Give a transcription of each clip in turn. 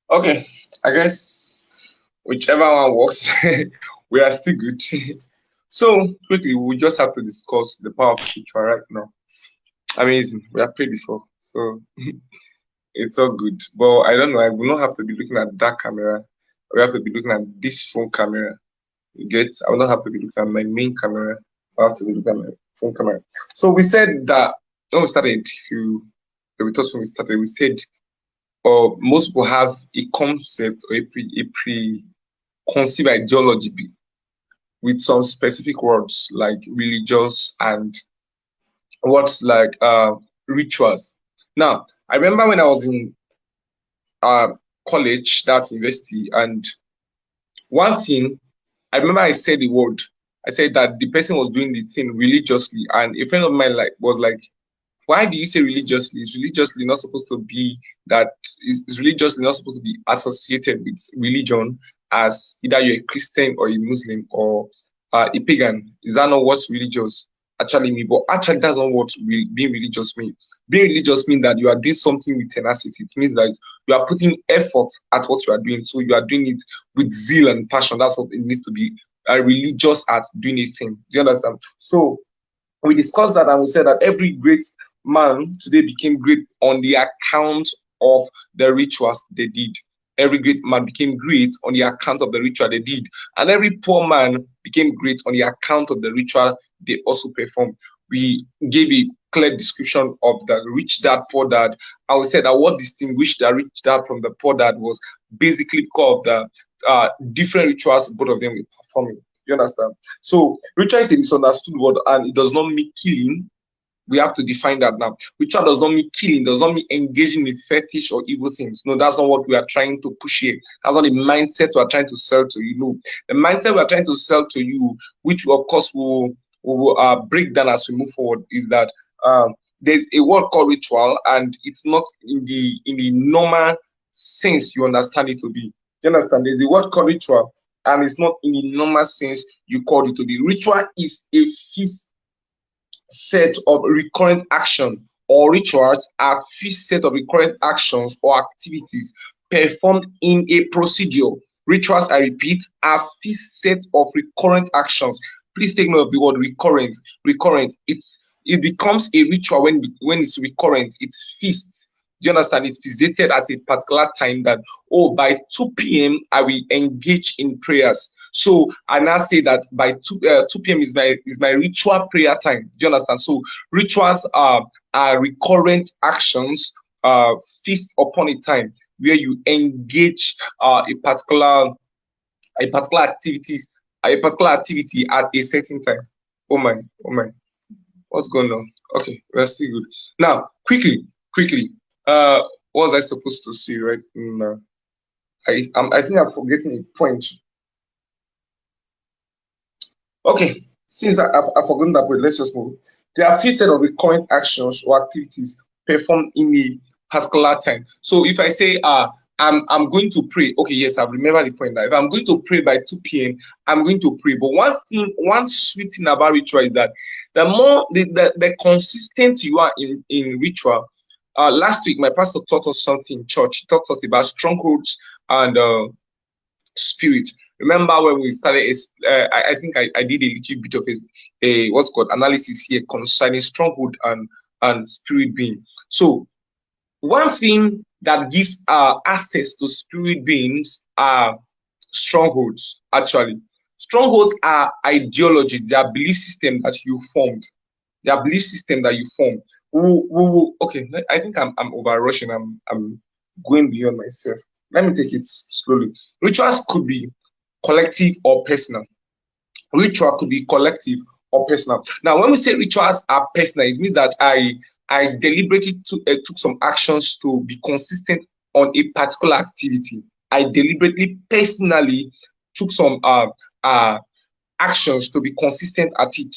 Okay, I guess whichever one works, we are still good. So quickly, we just have to discuss the power of ritual right now. Amazing. We have prayed before, so it's all good. But I don't know. I will not have to be looking at that camera. We have to be looking at this phone camera. You get? I will not have to be looking at my main camera. I have to be looking at my phone camera. So we said that when we started, if you we thought when we started, we said, or most people have a concept or a preconceived ideology with some specific words like religious and words like rituals. Now, I remember when I was in uh, college, that's university, and one thing I remember I said the word. I said that the person was doing the thing religiously, and a friend of mine was like, "Why do you say religiously? It's religiously not supposed to be that. Is religiously not supposed to be associated with religion as either you're a Christian or a Muslim or a pagan. Is that not what's religious actually mean? But actually, that's not what being religious means. Being religious means that you are doing something with tenacity. It means that you are putting effort at what you are doing. So you are doing it with zeal and passion. That's what it needs to be. Religious at doing a thing. Do you understand? So we discussed that and we said that every great man today became great on the account of the rituals they did. Every great man became great on the account of the ritual they did. And every poor man became great on the account of the ritual they also performed. We gave a clear description of the rich dad, poor dad. And we said that what distinguished the rich dad from the poor dad was basically because of the different rituals both of them were performing. You understand? So ritual is a misunderstood word and it does not mean killing. We have to define that now. Ritual does not mean killing, does not mean engaging in fetish or evil things. No, that's not what we are trying to push here. That's not the mindset we are trying to sell to you. No, the mindset we are trying to sell to you, which of course will break down as we move forward, is that there's a word called ritual, and it's not in the normal sense you understand it to be. You understand? There's a word called ritual, and it's not in the normal sense you called it to be. Ritual is a fixed set of recurrent action or rituals are fixed set of recurrent actions or activities performed in a procedure. Rituals, I repeat, are fixed set of recurrent actions. Please take note of the word recurrent. Recurrent. It becomes a ritual when it's recurrent. It's fixed. Do you understand? It's fixated at a particular time that, oh, by 2 p.m. I will engage in prayers. So I now say that by 2 p.m. is my ritual prayer time. Do you understand? So rituals are recurrent actions fixed upon a time where you engage a particular activity at a certain time. Oh my, oh my, what's going on? Okay, we're still good. Now, quickly, what was I supposed to say right now? I think I'm forgetting a point. Okay, since I've forgotten that point, let's just move. There are few set of recurrent actions or activities performed in a particular time. So if I say I'm going to pray, okay, yes, I remember the point. Now, if I'm going to pray by 2 p.m., I'm going to pray. But one sweet thing about ritual is that the more the consistent you are in ritual. Last week, my pastor taught us something in church. He taught us about strongholds and spirit. Remember when we started, I think I did a little bit of a what's called analysis here concerning stronghold and spirit being. So one thing that gives access to spirit beings are strongholds. Actually, strongholds are ideologies, they are belief system that you formed. They are belief system that you form. Okay, I think I'm over rushing. I'm going beyond myself. Let me take it slowly. Rituals could be collective or personal. Ritual could be collective or personal. Now, when we say rituals are personal, it means that I deliberately took some actions to be consistent on a particular activity. I deliberately, personally took some actions to be consistent at it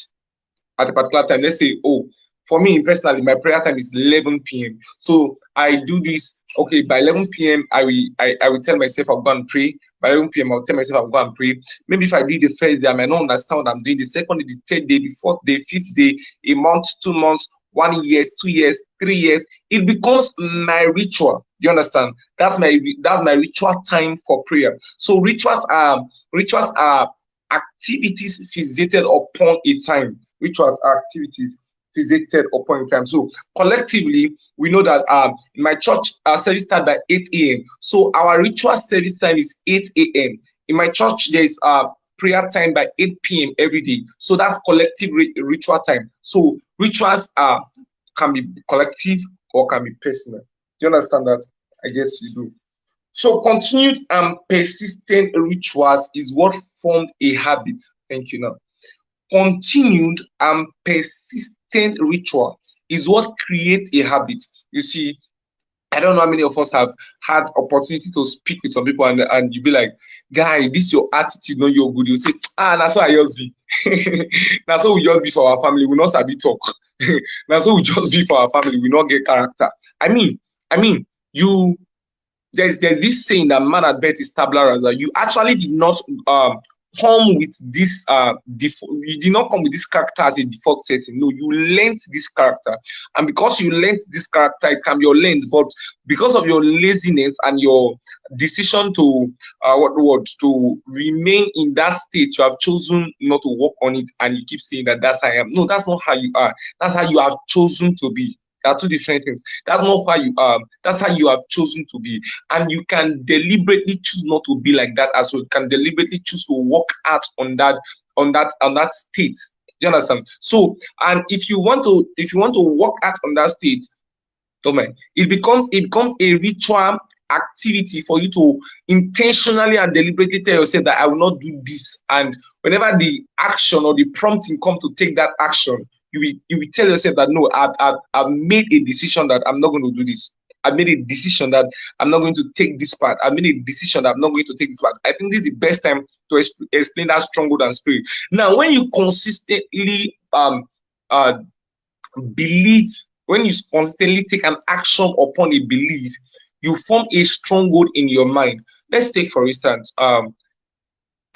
at a particular time. Let's say, oh, for me personally, my prayer time is 11 p.m. So I do this. Okay, by 11 p.m. I will tell myself I'll go and pray. By 11 p.m. I'll tell myself I'll go and pray. Maybe if I do the first day, I might not understand what I'm doing. The second day, the third day, the fourth day, fifth day, a month, 2 months, 1 year, 2 years, 3 years. It becomes my ritual. You understand? That's my ritual time for prayer. So rituals are activities fixated upon a time. Rituals are activities fixated upon a time. So collectively, we know that in my church, our service start by 8 a.m. So our ritual service time is 8 a.m. In my church, there is prayer time by 8 p.m. every day. So that's collective ritual time. So rituals can be collective or can be personal. Do you understand that? I guess you do. So continued and persistent rituals is what formed a habit. Thank you now. Continued and persistent ritual is what creates a habit. You see, I don't know how many of us have had opportunity to speak with some people and you be like, guy, this your attitude, not your good. You say, that's what I just be. That's what we just be for our family. We not sabi talk. That's what we just be for our family. We not get character. I mean, you there's this saying that man at birth is tabula rasa. You actually did not come with this you did not come with this character as a default setting. No, you learned this character, and because you learned this character, it can be your lens, but because of your laziness and your decision to to remain in that state, you have chosen not to work on it, and you keep saying that that's how I am. No, that's not how you are. That's how you have chosen to be. There are two different things. That's not how you are. That's how you have chosen to be, and you can deliberately choose not to be like that as well. You can deliberately choose to work out on that state. Do you understand? So, and if you want to work out on that state, don't mind. It becomes a ritual activity for you to intentionally and deliberately tell yourself that I will not do this. And whenever the action or the prompting come to take that action, you will tell yourself that no, I've made a decision that I'm not going to do this. I made a decision that I'm not going to take this part. I made a decision that I'm not going to take this part. I think this is the best time to explain that stronghold and spirit. Now, when you consistently uh believe, when you constantly take an action upon a belief, you form a stronghold in your mind. Let's take for instance, I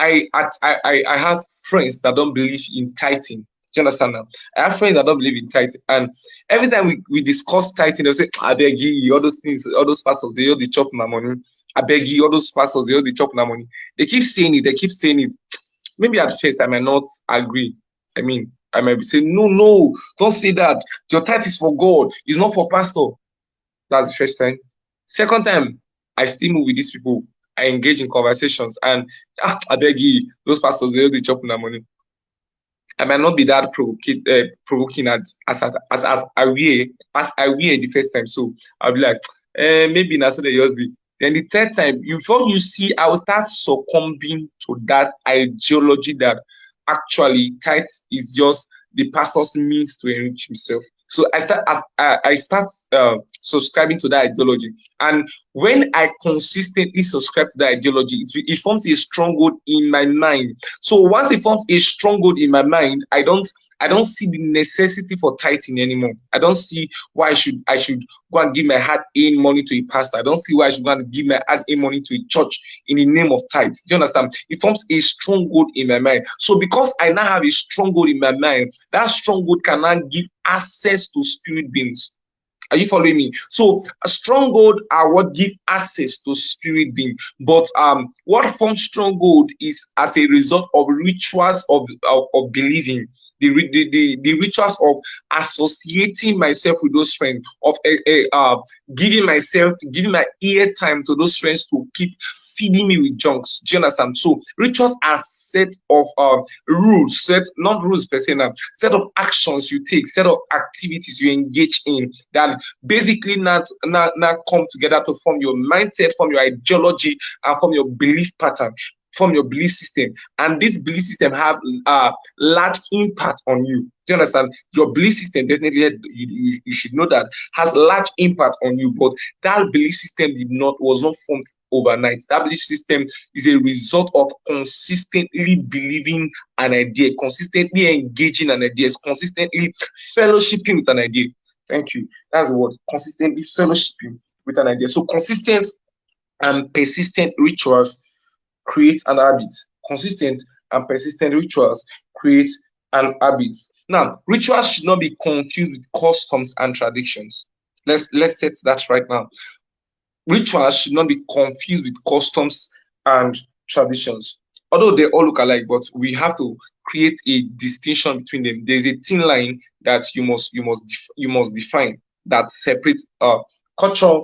have friends that don't believe in tithing. Do you understand now? I have friends that don't believe in tithing, and every time we discuss tithing, they'll say, I beg you, all those things, all those pastors, they all they chop my money. I beg you, all those pastors, they all they chop my money. They keep saying it, they keep saying it. Maybe at first I might not agree. I mean, I might be saying, no, no, don't say that. Your tithe is for God, it's not for pastor. That's the first time. Second time, I still move with these people. I engage in conversations, and I beg you, those pastors, they all they chop my money. I might not be that provoking as I wear the first time. So I'll be like, maybe that's what they just be. Then the third time, before you see, I will start succumbing to that ideology that actually tithe is just the pastor's means to enrich himself. So I start subscribing to that ideology, and when I consistently subscribe to that ideology, it forms a stronghold in my mind. So once it forms a stronghold in my mind, I don't see the necessity for tithing anymore. I don't see why I should go and give my hard-earned money to a pastor. I don't see why I should go and give my hard-earned money to a church in the name of tithes. Do you understand? It forms a stronghold in my mind. So because I now have a stronghold in my mind, that stronghold can now give access to spirit beings. Are you following me? So a stronghold are what give access to spirit being. But what forms stronghold is as a result of rituals of believing. The rituals of associating myself with those friends, of giving my ear time to those friends to keep feeding me with junks. Do you understand? So rituals are set of rules, not rules per se now, set of actions you take, set of activities you engage in that basically not come together to form your mindset, form your ideology, and form your belief pattern, from your belief system, and this belief system have large impact on you. Do you understand? Your belief system definitely, you should know that, has large impact on you, but that belief system was not formed overnight. That belief system is a result of consistently believing an idea, consistently engaging an idea, consistently fellowshipping with an idea. Thank you. That's the word. Consistently fellowshipping with an idea. So consistent and persistent rituals create an habit. Consistent and persistent rituals create and habits. Now, rituals should not be confused with customs and traditions. Let's set that right now. Rituals should not be confused with customs and traditions. Although they all look alike, but we have to create a distinction between them. There's a thin line that you must define that separates culture,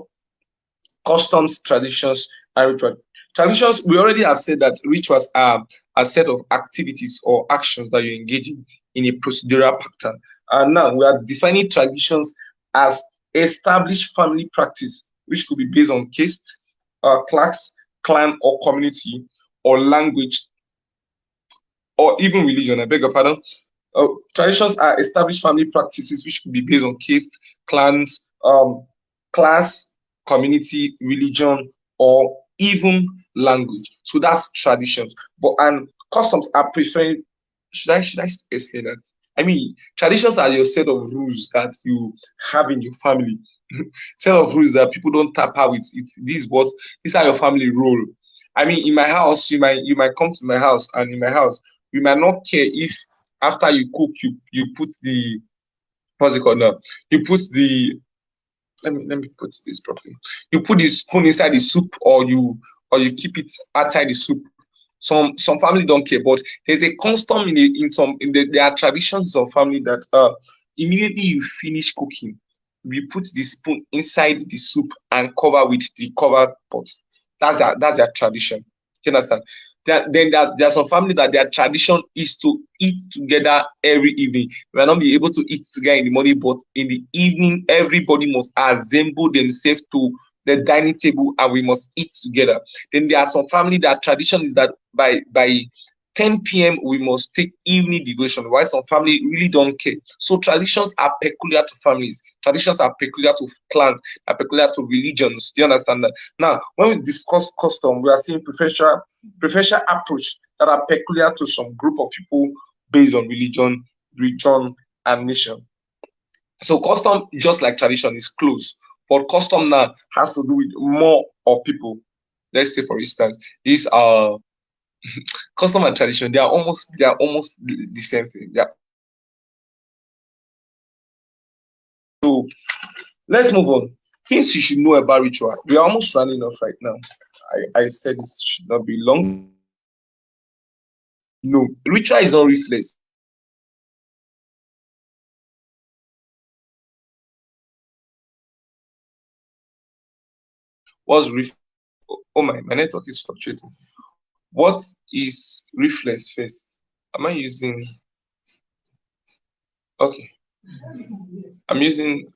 customs, traditions, and rituals. Traditions, we already have said that rituals are a set of activities or actions that you engage in a procedural pattern. And now we are defining traditions as established family practice, which could be based on caste, class, clan, or community, or language, or even religion. I beg your pardon. Traditions are established family practices which could be based on caste, clans, class, community, religion, or even language. So that's traditions. But and customs are preferred. Should I explain that? I mean, traditions are your set of rules that you have in your family. Set of rules that people don't tap out with. It's this what these are your family rule. I mean, in my house, you might come to my house, and in my house, we might not care if after you cook, you put the what's it called now? You put the let me put this properly. You put the spoon inside the soup, or you keep it outside the soup. Some family don't care, but there's a custom there are traditions of family that immediately you finish cooking, we put the spoon inside the soup and cover with the covered pot. That's their tradition. Do you understand? There are some family that their tradition is to eat together every evening. We will not be able to eat together in the morning, but in the evening, everybody must assemble themselves to the dining table and we must eat together. Then there are some family that tradition is that by 10 p.m. we must take evening devotion, while some family really don't care. So traditions are peculiar to families. Traditions are peculiar to clans, are peculiar to religions. Do you understand that? Now, when we discuss custom, we are seeing preferential approach that are peculiar to some group of people based on religion, region, and nation. So custom, just like tradition, is close, but custom now has to do with more of people. Let's say, for instance, these are custom and tradition. They are almost the same thing. Yeah. So let's move on. Things you should know about ritual. We are almost running off right now. I said this should not be long. No, ritual is not reflex. What's ref? Oh my network is fluctuating. What is reflex first? Am I using? Okay, I'm using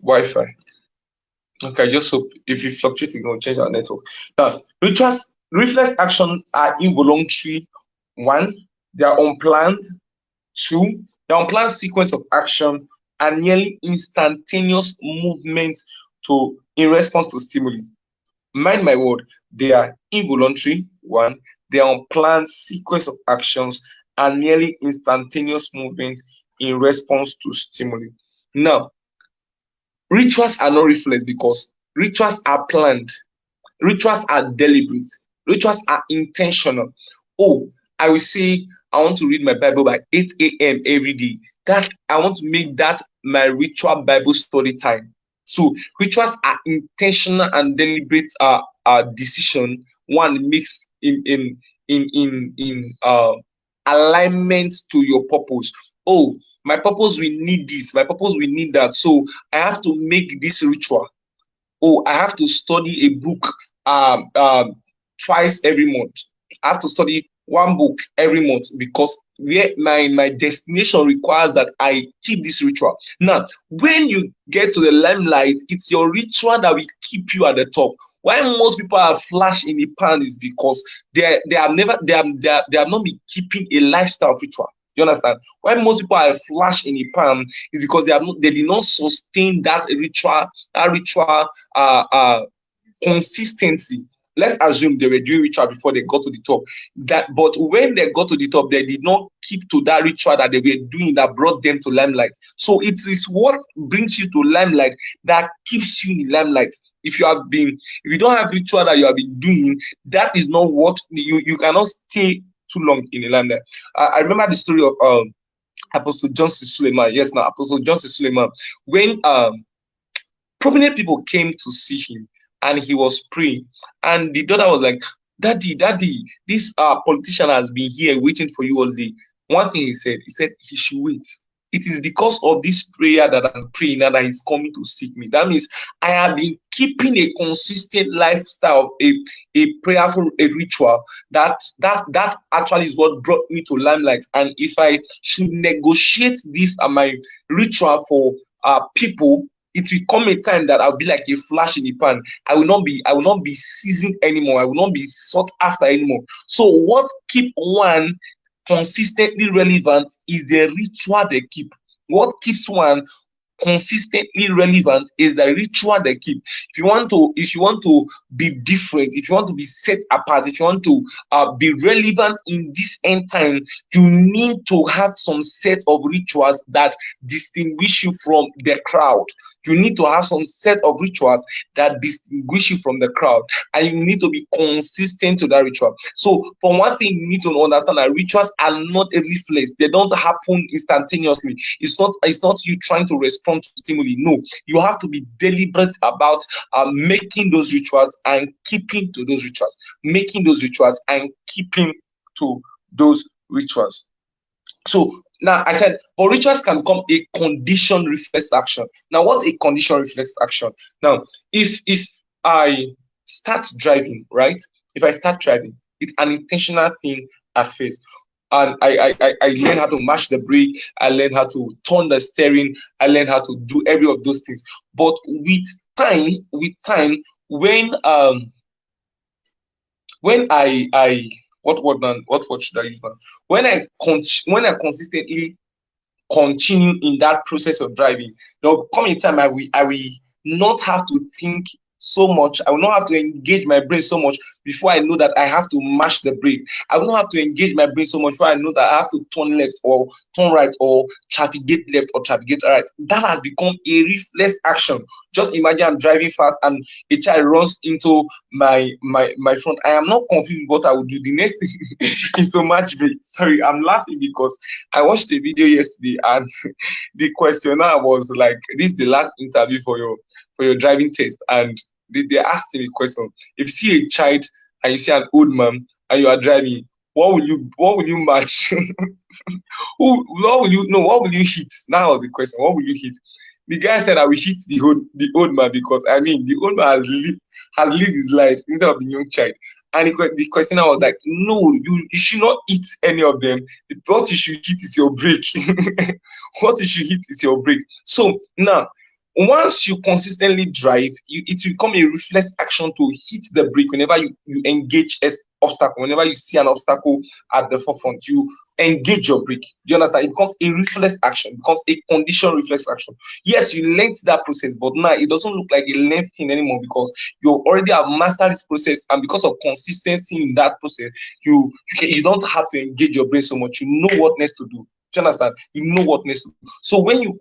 Wi-Fi. Okay, I just hope if you fluctuate, it will change our network. Now, rituals, reflex actions are involuntary. One, they are unplanned. Two, the unplanned sequence of action and nearly instantaneous movement in response to stimuli. Mind my word, they are involuntary. One, they are unplanned sequence of actions and nearly instantaneous movement in response to stimuli. Now, rituals are not reflex because rituals are planned, rituals are deliberate, rituals are intentional. Oh, I will say I want to read my Bible by 8 a.m. every day. That I want to make that my ritual Bible study time. So rituals are intentional and deliberate decision one makes in alignment to your purpose. Oh, my purpose will need this, my purpose will need that. So I have to make this ritual. Oh, I have to study a book twice every month. I have to study one book every month because my destination requires that I keep this ritual. Now, when you get to the limelight, it's your ritual that will keep you at the top. Why most people are flash in the pan is because they have not been keeping a lifestyle ritual. You understand? Why most people are flash in the pan is because they did not sustain that ritual consistency. Let's assume they were doing ritual before they got to the top. But when they got to the top, they did not keep to that ritual that they were doing that brought them to limelight. So it is what brings you to limelight that keeps you in limelight. If you don't have ritual that you have been doing, that is not what you cannot stay too long in the limelight. I remember the story of Apostle Johnson Suleiman. Yes, now Apostle Johnson Suleiman. When prominent people came to see him and he was praying, and the daughter was like, Daddy, Daddy, this politician has been here waiting for you all day. One thing he said he should wait. It is because of this prayer that I'm praying and that he's coming to seek me. That means I have been keeping a consistent lifestyle, a prayerful, a ritual. That actually is what brought me to Limelight. And if I should negotiate this my ritual for people, it will come a time that I'll be like a flash in the pan. I will not be seasoned anymore. I will not be sought after anymore. So what keep one consistently relevant is the ritual they keep. What keeps one consistently relevant is the ritual they keep. If you want to be different, if you want to be set apart, if you want to be relevant in this end time, you need to have some set of rituals that distinguish you from the crowd. You need to have some set of rituals that distinguish you from the crowd, and you need to be consistent to that ritual. So, for one thing, you need to understand that rituals are not a reflex; they don't happen instantaneously. It's not you trying to respond to stimuli. No, you have to be deliberate about making those rituals and keeping to those rituals, making those rituals and keeping to those rituals. So now I said, but rituals can become a condition reflex action. Now, what's a condition reflex action? Now, if I start driving, right? If I start driving, it's an intentional thing at first. And I learn how to mash the brake, I learn how to turn the steering, I learn how to do every of those things. But with time, when I what word should I use now? When I consistently continue in that process of driving, there will come a time I will not have to think so much. I will not have to engage my brain so much before I know that I have to mash the brake. I will not have to engage my brain so much before I know that I have to turn left or turn right or traffic gate left or traffic gate right. That has become a reflex action. Just imagine I'm driving fast and a child runs into my front. I am not confused what I would do. The next thing is to match brake. Sorry, I'm laughing because I watched a video yesterday and the questioner was like, "This is the last interview for your driving test," and they asked him a question. If you see a child and you see an old man and you are driving, what will you match? What will you hit? That was the question. What will you hit? The guy said, I will hit the old man because I mean the old man has lived his life instead of the young child. And the questioner was like, no, you should not eat any of them. What you should hit is your brake. What you should hit is your brake. So now, once you consistently drive, it will become a reflex action to hit the brake whenever you engage an obstacle. Whenever you see an obstacle at the forefront, you engage your brake. Do you understand? It becomes a reflex action, it becomes a condition reflex action. Yes, you learned that process, but now it doesn't look like a learned thing anymore because you already have mastered this process, and because of consistency in that process, you don't have to engage your brain so much. You know what next to do. Do you understand? You know what next to do. So when you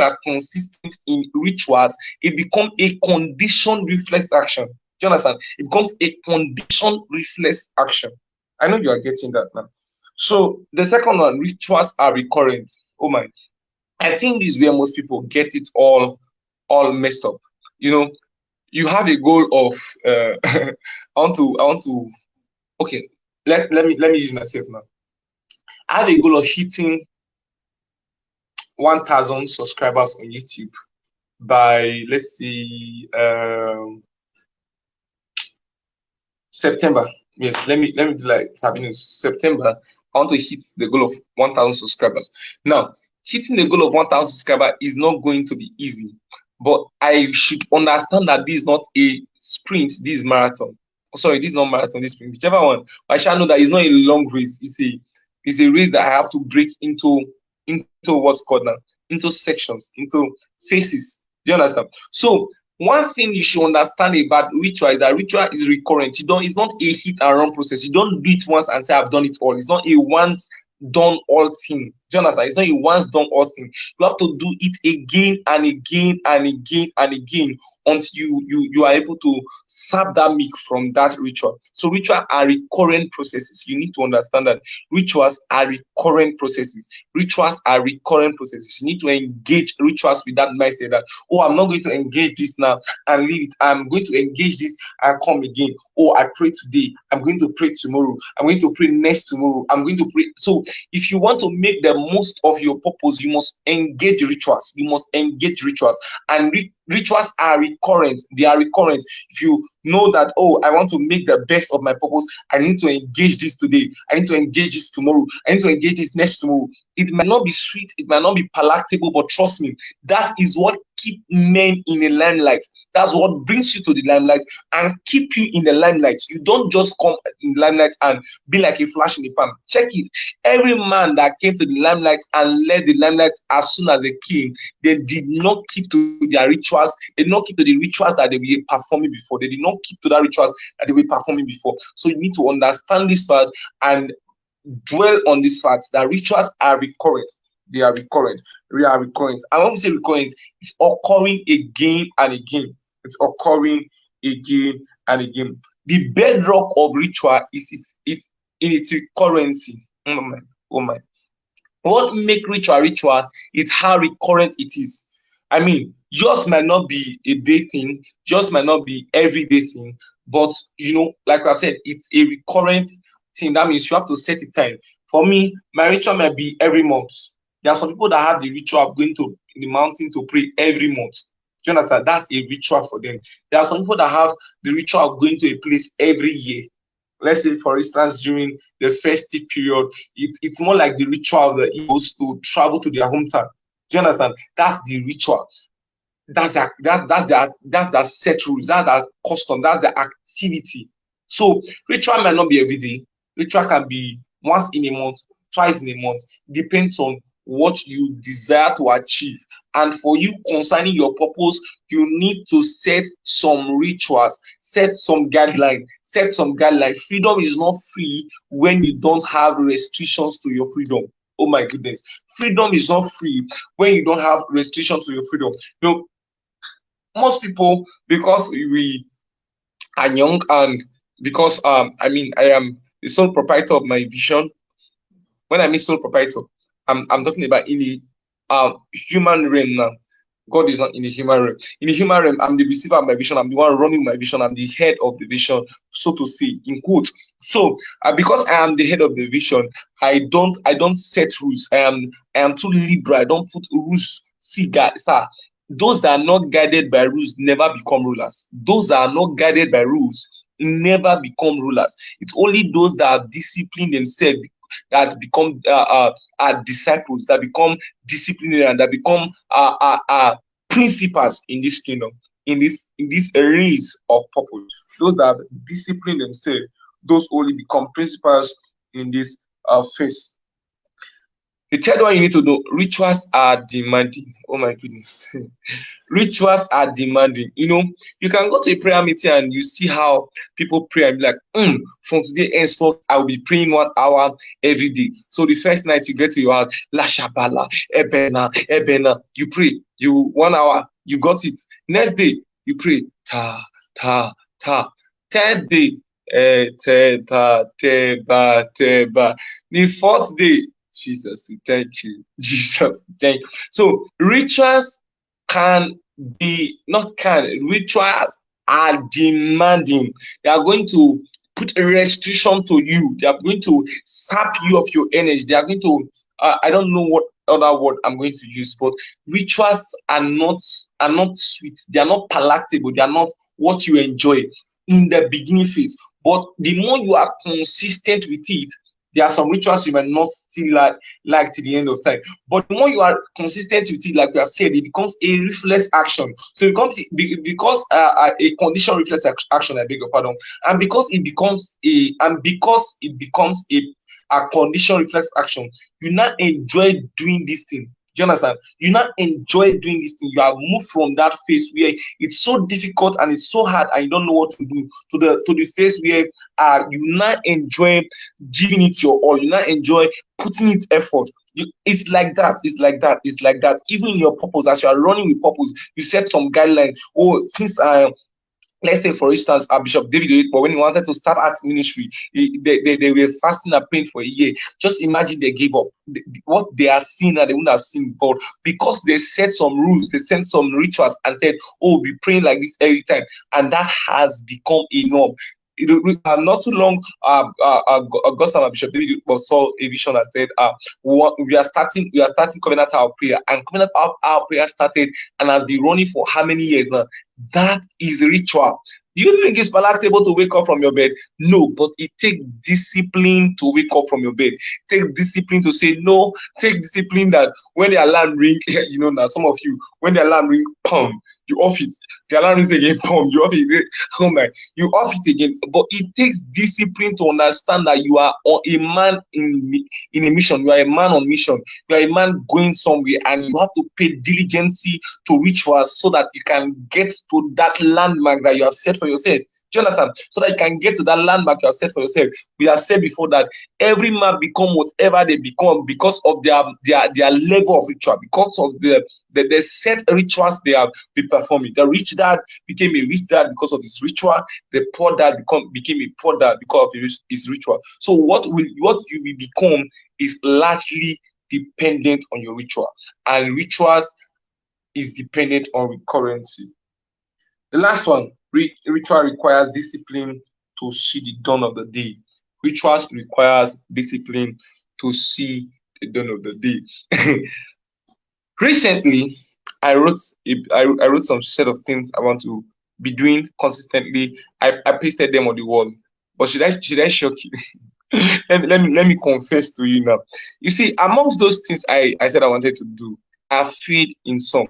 are consistent in rituals, it becomes a condition reflex action. Do you understand? It becomes a condition reflex action. I know you are getting that now. So the second one, rituals are recurrent. Oh my, I think this is where most people get it all messed up. You know, you have a goal of I want to okay, let me use myself now. I have a goal of hitting 1,000 subscribers on YouTube by, let's see, September. Yes, let me do like September. I want to hit the goal of 1,000 subscribers. Now, hitting the goal of 1,000 subscribers is not going to be easy, but I should understand that this is not a sprint, this is marathon. Oh, sorry, this is not marathon, this sprint, whichever one. I shall know that it's not a long race. It's a race that I have to break into what's called now, into sections, into phases. Do you understand? So one thing you should understand about ritual is that ritual is recurrent. It's not a hit and run process. You don't do it once and say I've done it all. It's not a once done all thing. Do you understand? It's not a once done all thing. You have to do it again and again and again and again until you are able to sap that milk from that ritual. So rituals are recurrent processes. You need to understand that rituals are recurrent processes. Rituals are recurrent processes. You need to engage rituals with that mindset that, oh, I'm not going to engage this now and leave it. I'm going to engage this and come again. Oh, I pray today. I'm going to pray tomorrow. I'm going to pray next tomorrow. I'm going to pray. So if you want to make the most of your purpose, you must engage rituals. You must engage rituals. And rituals are recurrent. They are recurrent. If you know that, oh, I want to make the best of my purpose, I need to engage this today. I need to engage this tomorrow. I need to engage this next tomorrow. It might not be sweet. It might not be palatable, but trust me, that is what keep men in the limelight. That's what brings you to the limelight and keep you in the limelight. You don't just come in the limelight and be like a flash in the pan. Check it. Every man that came to the limelight and led the limelight as soon as they came, they did not keep to their rituals. They did not keep to the rituals that they were performing before. They did not keep to that rituals that they were performing before. So you need to understand this fact and dwell on this fact that rituals are recurrent. They are recurrent. They are recurrent. And when we say recurrent, it's occurring again and again. It's occurring again and again. The bedrock of ritual is in its recurrency. Oh my, oh my. What make ritual is how recurrent it is. I mean, yours might not be a day thing, yours might not be everyday thing, but you know, like I've said, it's a recurrent thing. That means you have to set a time. For me, my ritual might be every month. There are some people that have the ritual of going to the mountain to pray every month. Do you understand? That's a ritual for them. There are some people that have the ritual of going to a place every year. Let's say, for instance, during the festive period, it's more like the ritual of the Igbos to travel to their hometown. Do you understand? That's the ritual. That's that set rules. That's that custom. That's the activity. So ritual might not be every day. Ritual can be once in a month, twice in a month. Depends on what you desire to achieve. And for you concerning your purpose, you need to set some rituals, set some guidelines, set some guidelines. Freedom is not free when you don't have restrictions to your freedom. Oh my goodness. Freedom is not free when you don't have restrictions to your freedom. You know, most people, because we are young and because I mean I am the sole proprietor of my vision. When I mean sole proprietor, I'm talking about in the human realm now. God is not in the human realm. In the human realm, I'm the receiver of my vision. I'm the one running my vision. I'm the head of the vision, so to say, in quotes. So, because I am the head of the vision, I don't set rules. I am too liberal. I don't put rules. See, guys, sir, those that are not guided by rules never become rulers. Those that are not guided by rules never become rulers. It's only those that have disciplined themselves that become disciples, that become disciplinarian, that become principals in this kingdom, in this race of purpose. Those that have disciplined themselves, those only become principals in this phase. The third one you need to know, rituals are demanding. Oh my goodness. Rituals are demanding. You know, you can go to a prayer meeting and you see how people pray and be like, from today henceforth, I will be praying 1 hour every day. So the first night you get to your house, La Shabala, Ebena, Ebena, you pray, you 1 hour, you got it. Next day, you pray, ta, ta, ta. Third day, teba, teba, teba. The fourth day, Jesus, thank you. Jesus, thank you. So rituals rituals are demanding. They are going to put a restriction to you. They are going to sap you of your energy. They are going to I don't know what other word I'm going to use, but rituals are not sweet. They are not palatable. They are not what you enjoy in the beginning phase. But the more you are consistent with it, there are some rituals you might not still like to the end of time. But the more you are consistent with it, like we have said, it becomes a reflex action. So it becomes a condition reflex action, I beg your pardon. And because it becomes a condition reflex action, you now enjoy doing this thing. Do you understand? You not enjoy doing this thing. You have moved from that phase where it's so difficult and it's so hard and you don't know what to do to the phase where you not enjoy giving it your all. You not enjoy putting it effort. It's like that. It's like that. It's like that. Even in your purpose, as you are running with purpose, you set some guidelines. Oh, since let's say, for instance, Bishop David Oyedepo, when he wanted to start art ministry, they were fasting and praying for a year. Just imagine they gave up. What they are seeing that they wouldn't have seen before, because they set some rules, they set some rituals, and said, "Oh, we'll be praying like this every time," and that has become a norm. Not too long, Augustine and Bishop David saw a vision and said, we are starting covenant hour prayer, and covenant hour prayer started and has been running for how many years now? That is ritual. Do you think it's palatable to wake up from your bed? No, but it takes discipline to wake up from your bed. Take discipline to say no. Take discipline that when the alarm ring, now some of you, when the alarm ring, pum, you off it. The alarm rings again, pum, you off it. Oh my, you off it again. But it takes discipline to understand that you are a man in a mission. You are a man on mission. You are a man going somewhere, and you have to pay diligence to rituals so that you can get to that landmark that you have set for yourself. Do you understand? So that you can get to that landmark you have set for yourself. We have said before that every man become whatever they become because of their level of ritual, because of the set rituals they have been performing. The rich dad became a rich dad because of his ritual. The poor dad became a poor dad because of his ritual. So what you will become is largely dependent on your ritual, and rituals is dependent on recurrency. The last one, ritual requires discipline to see the dawn of the day. Rituals requires discipline to see the dawn of the day. Recently, I wrote some set of things I want to be doing consistently. I pasted them on the wall. But should I shock you? let me confess to you now. You see, amongst those things I said I wanted to do, I failed in some.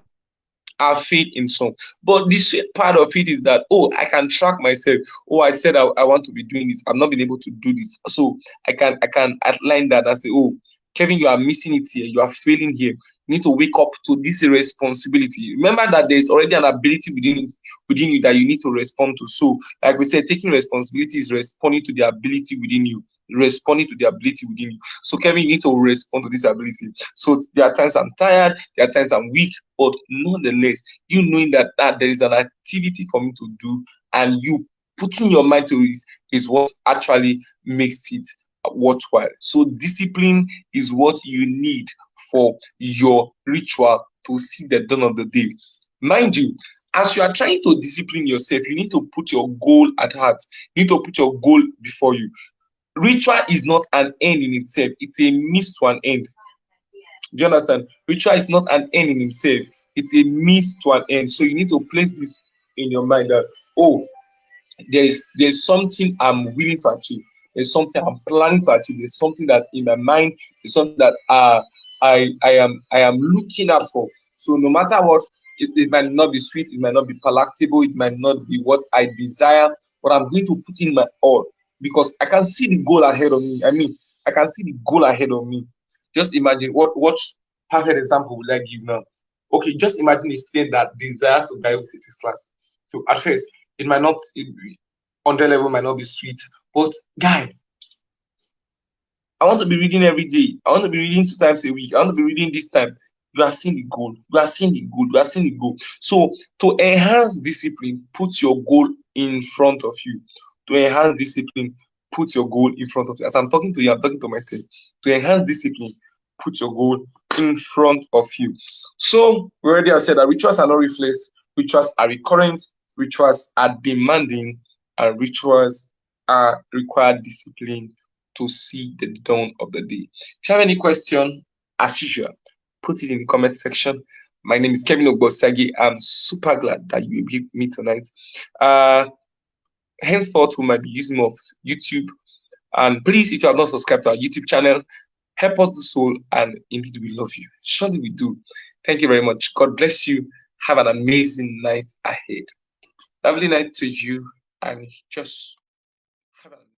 But the sweet part of it is that, oh, I can track myself. Oh, I said I want to be doing this. I've not been able to do this. So I can outline that and say, oh, Kevin, you are missing it here. You are failing here. You need to wake up to this responsibility. Remember that there is already an ability within you that you need to respond to. So, like we said, taking responsibility is responding to the ability within you. Responding to the ability within you. So, Kevin, you need to respond to this ability. So there are times I'm tired, there are times I'm weak, but nonetheless, you knowing that there is an activity for me to do, and you putting your mind to it is what actually makes it worthwhile. So discipline is what you need for your ritual to see the dawn of the day. Mind you, as you are trying to discipline yourself, you need to put your goal at heart. You need to put your goal before you. Ritual is not an end in itself, it's a means to an end. Do you understand? Ritual is not an end in itself, it's a means to an end. So you need to place this in your mind that, oh, there's something I'm willing to achieve. There's something I'm planning to achieve. There's something that's in my mind. There's something that I am looking out for. So no matter what, it might not be sweet, it might not be palatable, it might not be what I desire, but I'm going to put in my all because I can see the goal ahead of me. I mean, I can see the goal ahead of me. Just imagine what perfect example would I give now? Okay, just imagine a student that desires to graduate this class. So at first, it might not, 100 level might not be sweet, but guy, I want to be reading every day. I want to be reading 2 times a week. I want to be reading this time. You are seeing the goal. You are seeing the goal. You are seeing the goal. So to enhance discipline, put your goal in front of you. To enhance discipline, put your goal in front of you. As I'm talking to you, I'm talking to myself. To enhance discipline, put your goal in front of you. So we already have said that rituals are not reflex. Rituals are recurrent. Rituals are demanding, and rituals are required discipline to see the dawn of the day. If you have any question, as usual, put it in the comment section. My name is Kevin Ogbosagi. I'm super glad that you will be with me tonight. Henceforth, we might be using more of YouTube. And please, if you have not subscribed to our YouTube channel, help us do so, and indeed we love you. Surely we do. Thank you very much. God bless you. Have an amazing night ahead. Lovely night to you, and just